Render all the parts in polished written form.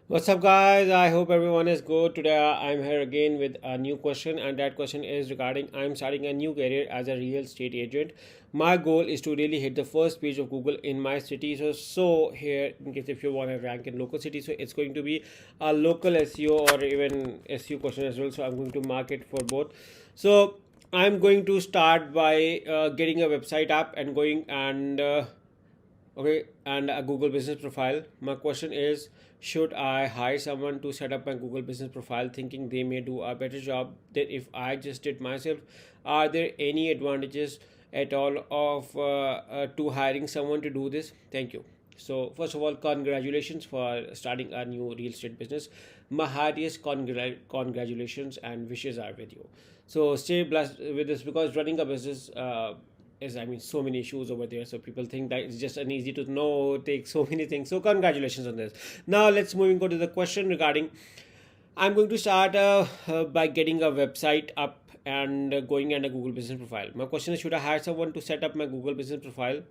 What's up, guys? I hope everyone is good. Today I'm here again with a new question, and that question is regarding I'm starting a new career as a real estate agent. My goal is to really hit the first page of Google in my city. So here, in case if you want to rank in local city, so it's going to be a local SEO or even SEO question as well. So I'm going to mark it for both. So I'm going to start by getting a website app and going and okay, and a Google business profile. My question is, should I hire someone to set up my Google business profile thinking they may do a better job than if I just did myself? Are there any advantages at all of to hiring someone to do this? Thank you. So first of all, congratulations for starting a new real estate business. My heartiest congratulations and wishes are with you. So stay blessed with this because running a business is, I mean, so many issues over there. So people think that it's just an easy to know, take so many things. So congratulations on this. Now let's moving on to the question regarding. I'm going to start by getting a website up and going and a Google business profile. My question is, should I hire someone to set up my Google business profile,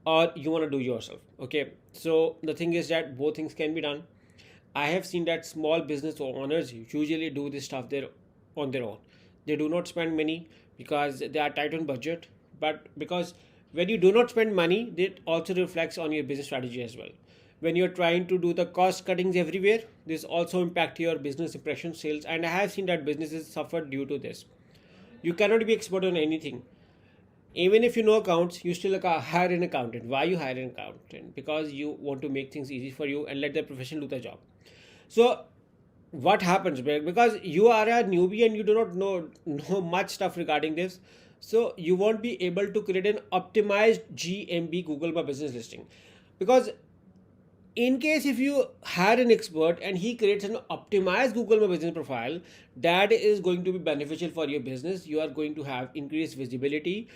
or you want to do yourself? Okay. So the thing is that both things can be done. I have seen that small business owners usually do this stuff there on their own. They do not spend money because they are tight on budget, but because when you do not spend money, it also reflects on your business strategy as well. When you're trying to do the cost cuttings everywhere, this also impact your business impression sales, and I have seen that businesses suffer due to this. You cannot be expert on anything. Even if you know accounts, you still hire an accountant. Why you hire an accountant? Because you want to make things easy for you and let the profession do the job. So what happens, because you are a newbie and you do not know much stuff regarding this, so you won't be able to create an optimized GMB Google My Business listing. Because in case if you hire an expert and he creates an optimized Google My Business profile, that is going to be beneficial for your business. You are going to have increased visibility,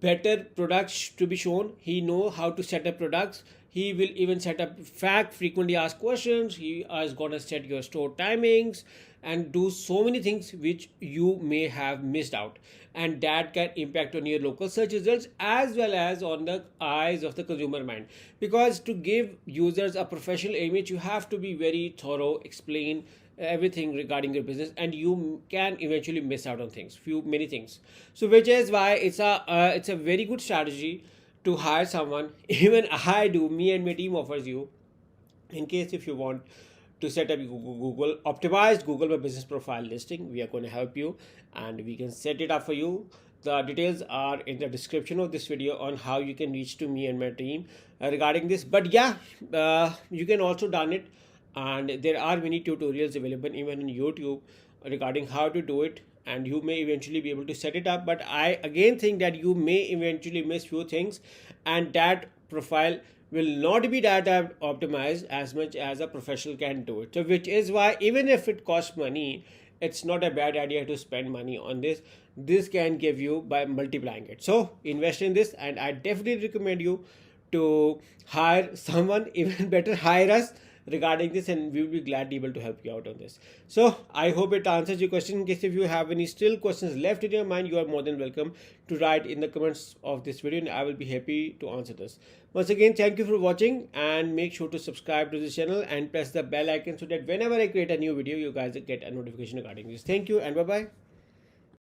better products to be shown. He know how to set up products. He will even set up fact frequently asked questions. He is gonna set your store timings and do so many things which you may have missed out, and that can impact on your local search results as well as on the eyes of the consumer mind. Because to give users a professional image, you have to be very thorough, explain everything regarding your business, and you can eventually miss out on things, few many things. So which is why it's a very good strategy to hire someone. Even I do, me and my team offers you, in case if you want to set up Google optimized Google My Business profile listing, we are going to help you and we can set it up for you. The details are in the description of this video on how you can reach to me and my team regarding this. But yeah, you can also done it, and there are many tutorials available even in YouTube regarding how to do it, and you may eventually be able to set it up. But I again think that you may eventually miss few things, and that profile will not be that optimized as much as a professional can do it. So which is why even if it costs money, it's not a bad idea to spend money on this. This can give you by multiplying it. So invest in this, and I definitely recommend you to hire someone. Even better, hire us regarding this, and we will be glad able to help you out on this. So I hope it answers your question. In case if you have any still questions left in your mind, you are more than welcome to write in the comments of this video, and I will be happy to answer this. Once again, thank you for watching, and make sure to subscribe to this channel and press the bell icon so that whenever I create a new video, you guys get a notification regarding this. Thank you and bye bye.